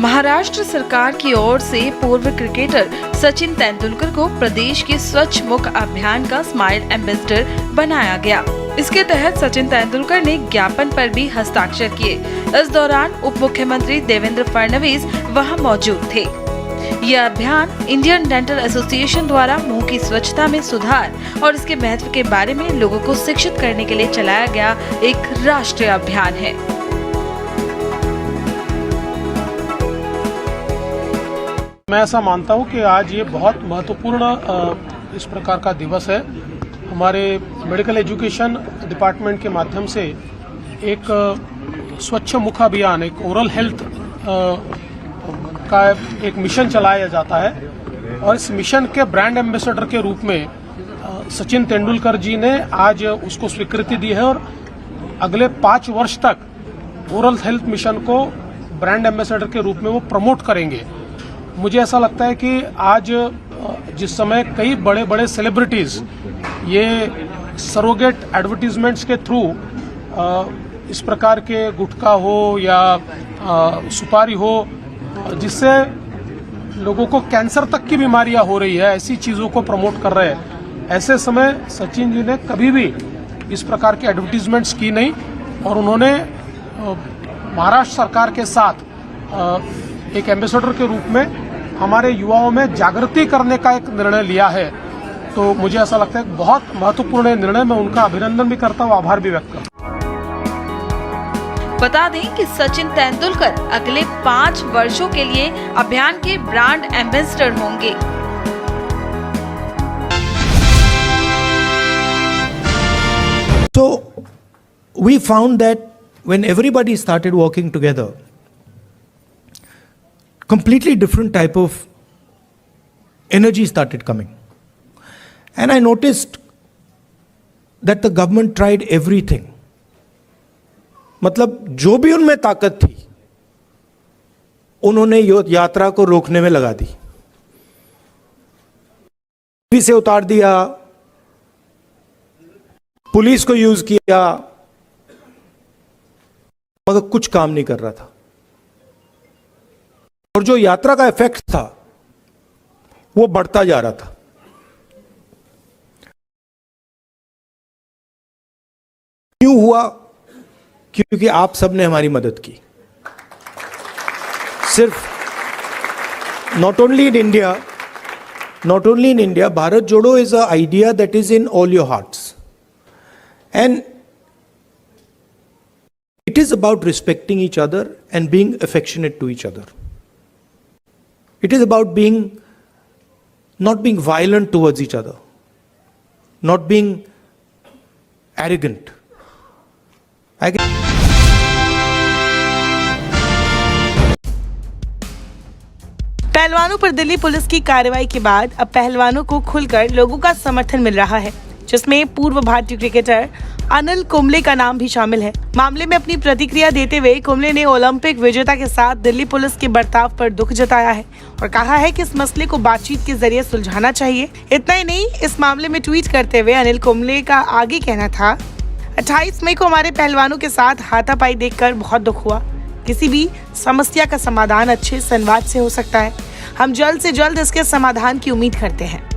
महाराष्ट्र सरकार की ओर से पूर्व क्रिकेटर सचिन तेंदुलकर को प्रदेश के स्वच्छ मुख अभियान का स्माइल एम्बेसडर बनाया गया। इसके तहत सचिन तेंदुलकर ने ज्ञापन पर भी हस्ताक्षर किए। इस दौरान उप मुख्यमंत्री देवेंद्र फडणवीस वहां मौजूद थे। यह अभियान इंडियन डेंटल एसोसिएशन द्वारा मुंह की स्वच्छता में सुधार और इसके महत्व के बारे में लोगों को शिक्षित करने के लिए चलाया गया एक राष्ट्रीय अभियान है। मैं ऐसा मानता हूं कि आज ये बहुत महत्वपूर्ण इस प्रकार का दिवस है। हमारे मेडिकल एजुकेशन डिपार्टमेंट के माध्यम से एक स्वच्छ मुख अभियान, एक ओरल हेल्थ का एक मिशन चलाया जाता है और इस मिशन के ब्रांड एम्बेसडर के रूप में सचिन तेंदुलकर जी ने आज उसको स्वीकृति दी है और अगले 5 वर्ष तक ओरल हेल्थ मिशन को ब्रांड एम्बेसडर के रूप में वो प्रमोट करेंगे। मुझे ऐसा लगता है कि आज जिस समय कई बड़े बड़े सेलिब्रिटीज ये सरोगेट एडवर्टीजमेंट्स के थ्रू इस प्रकार के गुटखा हो या सुपारी हो, जिससे लोगों को कैंसर तक की बीमारियां हो रही है, ऐसी चीजों को प्रमोट कर रहे हैं। ऐसे समय सचिन जी ने कभी भी इस प्रकार के एडवर्टीजमेंट्स की नहीं और उन्होंने महाराष्ट्र सरकार के साथ एक एम्बेसडर के रूप में हमारे युवाओं में जागृति करने का एक निर्णय लिया है। तो मुझे ऐसा लगता है बहुत महत्वपूर्ण निर्णय। मैं उनका अभिनंदन भी करता हूँ, आभार भी व्यक्त करता हूँ। बता दें कि सचिन तेंदुलकर अगले 5 वर्षों के लिए अभियान के ब्रांड एम्बेसडर होंगे। So we found that when everybody started working together, completely different type of energy started coming. And I noticed that the government tried everything. मतलब जो भी उनमें ताकत थी उन्होंने यात्रा को रोकने में लगा दी, टीवी से उतार दिया, पुलिस को यूज किया, मगर कुछ काम नहीं कर रहा था। और जो यात्रा का इफेक्ट था वो बढ़ता जा रहा था। क्यों हुआ? क्योंकि आप सबने हमारी मदद की। सिर्फ not only in India, Bharat Jodo is a idea that is in all your hearts and it is about respecting each other and being affectionate to each other. It is about not being violent towards each other, not being arrogant. पहलवानों पर Delhi police की कार्रवाई के बाद अब पहलवानों को खुलकर लोगों का समर्थन मिल रहा है, जिसमें पूर्व भारतीय क्रिकेटर अनिल कुंबले का नाम भी शामिल है। मामले में अपनी प्रतिक्रिया देते हुए कुंबले ने ओलंपिक विजेता के साथ दिल्ली पुलिस के बर्ताव पर दुख जताया है और कहा है कि इस मसले को बातचीत के जरिए सुलझाना चाहिए। इतना ही नहीं, इस मामले में ट्वीट करते हुए अनिल कुंबले का आगे कहना था, 28 मई को हमारे पहलवानों के साथ हाथापाई देखकर बहुत दुख हुआ। किसी भी समस्या का समाधान अच्छे संवाद से हो सकता है। हम जल्द से जल्द इसके समाधान की उम्मीद करते हैं।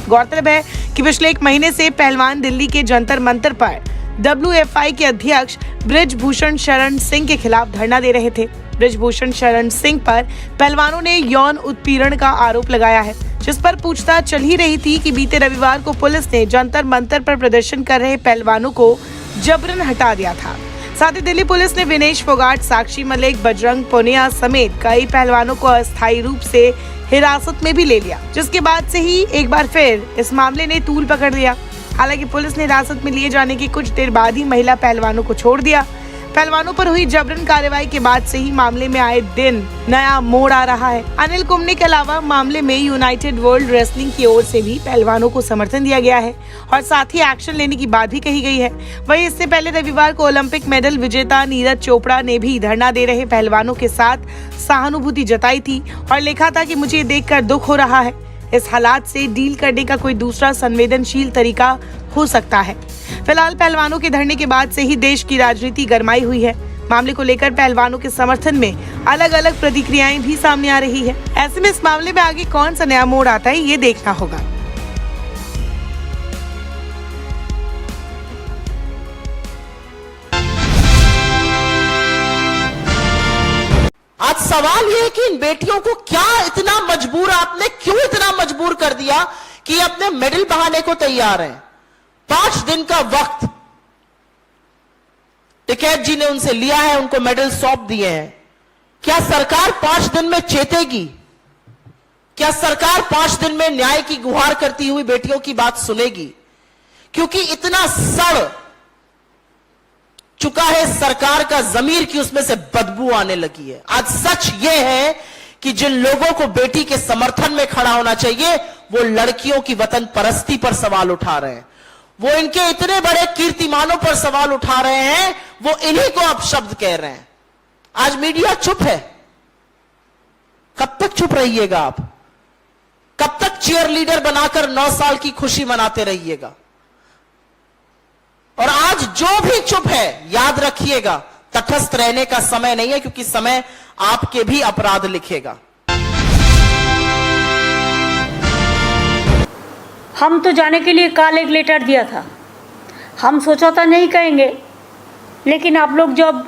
गौरतलब है कि पिछले 1 महीने से पहलवान दिल्ली के जंतर मंतर पर WFI के अध्यक्ष बृजभूषण शरण सिंह के खिलाफ धरना दे रहे थे। बृजभूषण शरण सिंह पर पहलवानों ने यौन उत्पीड़न का आरोप लगाया है, जिस पर पूछताछ चल ही रही थी कि बीते रविवार को पुलिस ने जंतर मंतर पर प्रदर्शन कर रहे पहलवानों को जबरन हटा दिया था। साथ ही दिल्ली पुलिस ने विनेश फोगाट, साक्षी मलिक, बजरंग पुनिया समेत कई पहलवानों को अस्थायी रूप से हिरासत में भी ले लिया, जिसके बाद से ही एक बार फिर इस मामले ने तूल पकड़ लिया। हालांकि पुलिस ने हिरासत में लिए जाने की कुछ देर बाद ही महिला पहलवानों को छोड़ दिया। पहलवानों पर हुई जबरन कार्रवाई के बाद से ही मामले में आए दिन नया मोड़ आ रहा है। अनिल कुंबले के अलावा मामले में यूनाइटेड वर्ल्ड रेसलिंग की ओर से भी पहलवानों को समर्थन दिया गया है और साथ ही एक्शन लेने की बात भी कही गई है। वहीं इससे पहले रविवार को ओलंपिक मेडल विजेता नीरज चोपड़ा ने भी धरना दे रहे पहलवानों के साथ सहानुभूति जताई थी और लिखा था कि मुझे ये देखकर दुख हो रहा है। इस हालात से डील करने का कोई दूसरा संवेदनशील तरीका हो सकता है। फिलहाल पहलवानों के धरने के बाद से ही देश की राजनीति गरमाई हुई है। मामले को लेकर पहलवानों के समर्थन में अलग अलग प्रतिक्रियाएं भी सामने आ रही है। ऐसे में इस मामले में आगे कौन सा नया मोड़ आता है, ये देखना होगा। आज सवाल यह है कि इन बेटियों को क्या इतना मजबूर, आपने क्यों इतना मजबूर कर दिया कि अपने मेडल बहाने को तैयार हैं। 5 दिन का वक्त टिकैत जी ने उनसे लिया है, उनको मेडल सौंप दिए हैं। क्या सरकार 5 दिन में चेतेगी? क्या सरकार 5 दिन में न्याय की गुहार करती हुई बेटियों की बात सुनेगी? क्योंकि इतना सड़ चुका है सरकार का जमीर की उसमें से बदबू आने लगी है। आज सच यह है कि जिन लोगों को बेटी के समर्थन में खड़ा होना चाहिए वो लड़कियों की वतन परस्ती पर सवाल उठा रहे हैं, वो इनके इतने बड़े कीर्तिमानों पर सवाल उठा रहे हैं, वो इन्हीं को अपशब्द कह रहे हैं। आज मीडिया चुप है। कब तक चुप रहिएगा आप? कब तक चीयर लीडर बनाकर 9 साल की खुशी मनाते रहिएगा? और आज जो भी चुप है, याद रखिएगा तटस्थ रहने का समय नहीं है, क्योंकि समय आपके भी अपराध लिखेगा। हम तो जाने के लिए कल एक लेटर दिया था, हम सोचा था नहीं कहेंगे, लेकिन आप लोग जब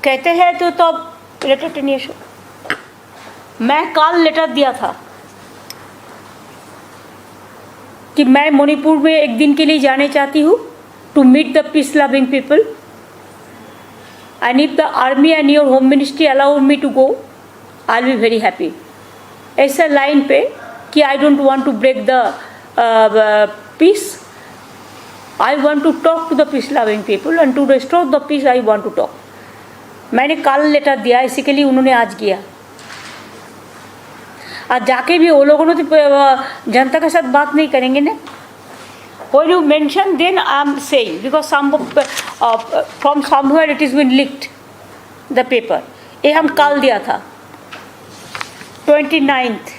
कहते हैं तो अब लेटर टेनिए शो। मैं कल लेटर दिया था कि मैं मणिपुर में एक दिन के लिए जाने चाहती हूँ to meet the peace loving people, and if the army and your home ministry allow me to go, I'll be very happy. ऐसा लाइन पे कि I don't want to break the peace, I want to talk to the peace loving people and to restore the peace I want to talk. मैंने कल letter दिया, इसी के लिए उन्होंने आज किया। आज जाके भी वो लोगों ने तो जनता के साथ बात नहीं करेंगे ना। When you mention, then I am saying, because from somewhere it has been leaked, the paper. ये हम कल दिया था 29th।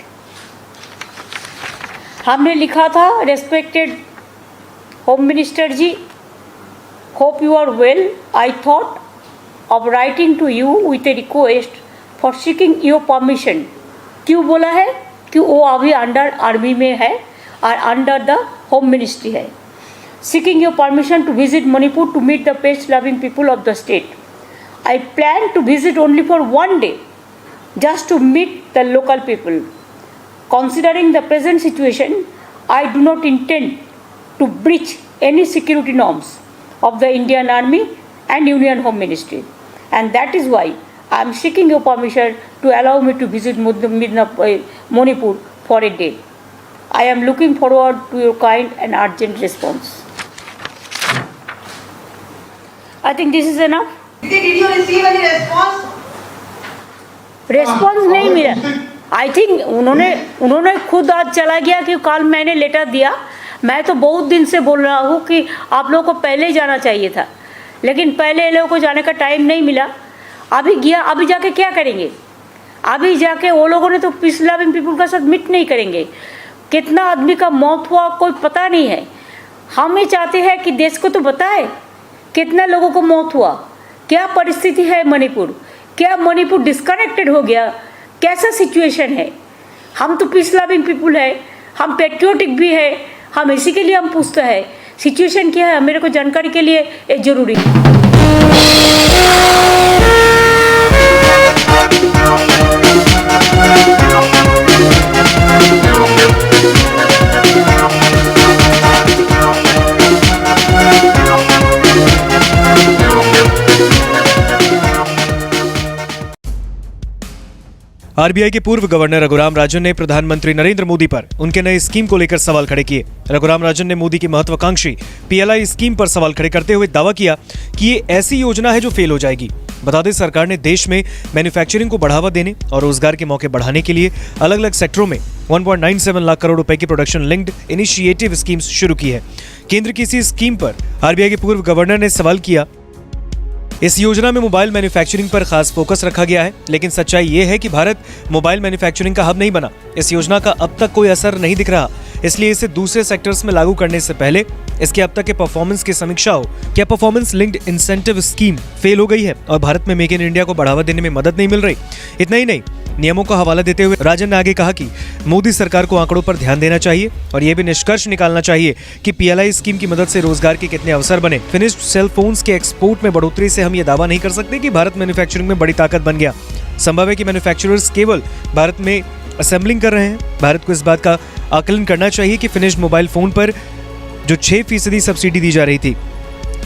हमने लिखा था, respected Home Minister ji, hope you are well. I thought of writing to you with a request for seeking your permission. क्यों बोला है? कि वो अभी अंडर आर्मी में है और अंडर द होम मिनिस्ट्री है। Seeking your permission to visit Manipur to meet the peace-loving people of the state. I plan to visit only for one day, just to meet the local people. Considering the present situation, I do not intend to breach any security norms of the Indian Army and Union Home Ministry, and that is why I am seeking your permission to allow me to visit Manipur for a day. I am looking forward to your kind and urgent response. I think this is enough. Did you receive any response? Response नहीं मिला। I think उन्होंने खुद आज चला गया कि कल मैंने लेटर दिया। मैं तो बहुत दिन से बोल रहा हूँ कि आप लोगों को पहले जाना चाहिए था, लेकिन पहले ये लोगों को जाने का टाइम नहीं मिला। अभी गया, अभी जाके क्या करेंगे? अभी जाके वो लोगों ने तो पीस लविंग पीपल का साथ मीट नहीं करेंगे। कितना आदमी का मौत हुआ कोई पता नहीं है। हम ये चाहते हैं कि देश को तो बताए कितना लोगों को मौत हुआ, क्या परिस्थिति है मणिपुर, क्या मणिपुर डिस्कनेक्टेड हो गया, कैसा सिचुएशन है। हम तो पीस लविंग पीपल है, हम पेट्रियोटिक भी है, हम इसी के लिए हम पूछते हैं सिचुएशन क्या है, मेरे को जानकारी के लिए ये जरूरी है। आरबीआई के पूर्व गवर्नर रघुराम राजन ने प्रधानमंत्री नरेंद्र मोदी पर उनके नए स्कीम को लेकर सवाल खड़े किए। रघुराम राजन ने मोदी की महत्वाकांक्षी पीएलआई स्कीम पर सवाल खड़े करते हुए दावा किया कि ये ऐसी योजना है जो फेल हो जाएगी। बता दें, सरकार ने देश में मैन्युफैक्चरिंग को बढ़ावा देने और रोजगार के मौके बढ़ाने के लिए अलग अलग सेक्टरों में 1.97 लाख करोड़ रुपए की प्रोडक्शन लिंक्ड इनिशिएटिव स्कीम्स शुरू की है। केंद्र की इसी स्कीम पर आरबीआई के पूर्व गवर्नर ने सवाल किया। इस योजना में मोबाइल मैन्युफैक्चरिंग पर खास फोकस रखा गया है, लेकिन सच्चाई ये है कि भारत मोबाइल मैन्युफैक्चरिंग का हब नहीं बना। इस योजना का अब तक कोई असर नहीं दिख रहा। इसलिए इसे दूसरे सेक्टर्स में लागू करने से पहले इसके अब तक के परफॉर्मेंस की समीक्षा हो। क्या performance linked incentive scheme fail हो गई है और भारत में मेक इन इंडिया को बढ़ावा देने में मदद नहीं मिल रही? इतना ही नहीं, नियमों का हवाला देते हुए राजन ने आगे कहा कि मोदी सरकार को आंकड़ों पर ध्यान देना चाहिए और यह भी निष्कर्ष निकालना चाहिए कि PLI स्कीम की मदद से रोजगार के कितने अवसर बने। फिनिश्ड सेल फोन्स के एक्सपोर्ट में बढ़ोतरी से हम ये दावा नहीं कर सकते कि भारत मैन्युफैक्चरिंग में बड़ी ताकत बन गया। संभव है कि मैन्युफैक्चरर्स केवल भारत में असेंबलिंग कर रहे हैं। भारत को इस बात का आकलन करना चाहिए कि फिनिश्ड मोबाइल फोन पर जो 6% सब्सिडी दी जा रही थी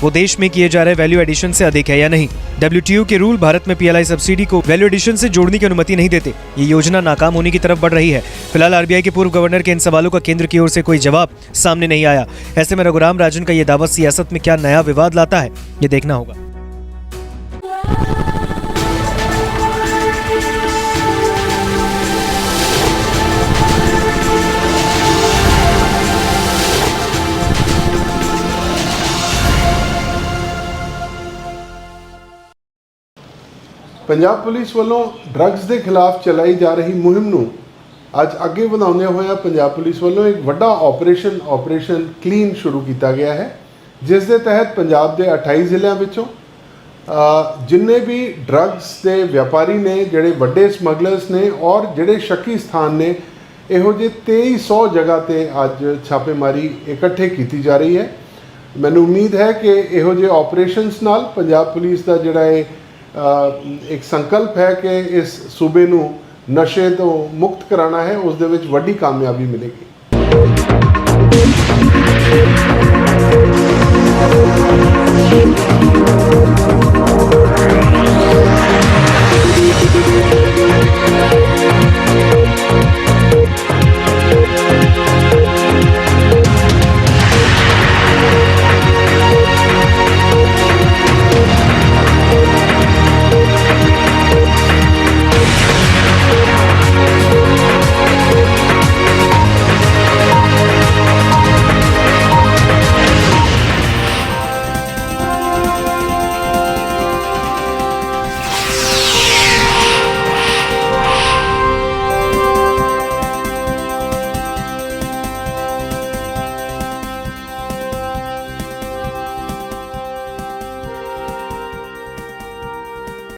वो देश में किए जा रहे वैल्यू एडिशन से अधिक है या नहीं। WTO के रूल भारत में PLI सब्सिडी को वैल्यू एडिशन से जोड़ने की अनुमति नहीं देते। ये योजना नाकाम होने की तरफ बढ़ रही है। फिलहाल RBI के पूर्व गवर्नर के इन सवालों का केंद्र की ओर से कोई जवाब सामने नहीं आया। ऐसे में रघुराम राजन का ये दावा सियासत में क्या नया विवाद लाता है, ये देखना होगा। ਪੰਜਾਬ ਪੁਲਿਸ ਵੱਲੋਂ ਡਰੱਗਸ ਦੇ ਖਿਲਾਫ ਚਲਾਈ ਜਾ ਰਹੀ ਮੁਹਿੰਮ ਨੂੰ ਅੱਜ ਅੱਗੇ ਵਧਾਉਂਦੇ ਹੋਏ ਪੰਜਾਬ ਪੁਲਿਸ ਵੱਲੋਂ ਇੱਕ ਵੱਡਾ ਆਪਰੇਸ਼ਨ ਕਲੀਨ ਸ਼ੁਰੂ ਕੀਤਾ ਗਿਆ ਹੈ, ਜਿਸ ਦੇ ਤਹਿਤ ਪੰਜਾਬ ਦੇ 28 ਜ਼ਿਲ੍ਹਿਆਂ ਵਿੱਚੋਂ ਜਿੰਨੇ ਵੀ ਡਰੱਗਸ ਦੇ ਵਪਾਰੀ ਨੇ, ਜਿਹੜੇ ਵੱਡੇ ਸਮਗਲਰਸ ਨੇ ਔਰ ਜਿਹੜੇ ਸ਼ੱਕੀ ਸਥਾਨ ਨੇ, ਇਹੋ ਜਿਹੇ 2300 ਜਗ੍ਹਾ ਤੇ ਅੱਜ ਛਾਪੇਮਾਰੀ ਇਕੱਠੇ ਕੀਤੀ ਜਾ ਰਹੀ ਹੈ। ਮੈਨੂੰ ਉਮੀਦ ਹੈ ਕਿ ਇਹੋ ਜਿਹੇ ਆਪਰੇਸ਼ਨਸ ਨਾਲ ਪੰਜਾਬ ਪੁਲਿਸ ਦਾ ਜਿਹੜਾ एक संकल्प है कि इस सूबे नू नशे तो मुक्त कराना है, उस दे विच वड्डी कामयाबी मिलेगी।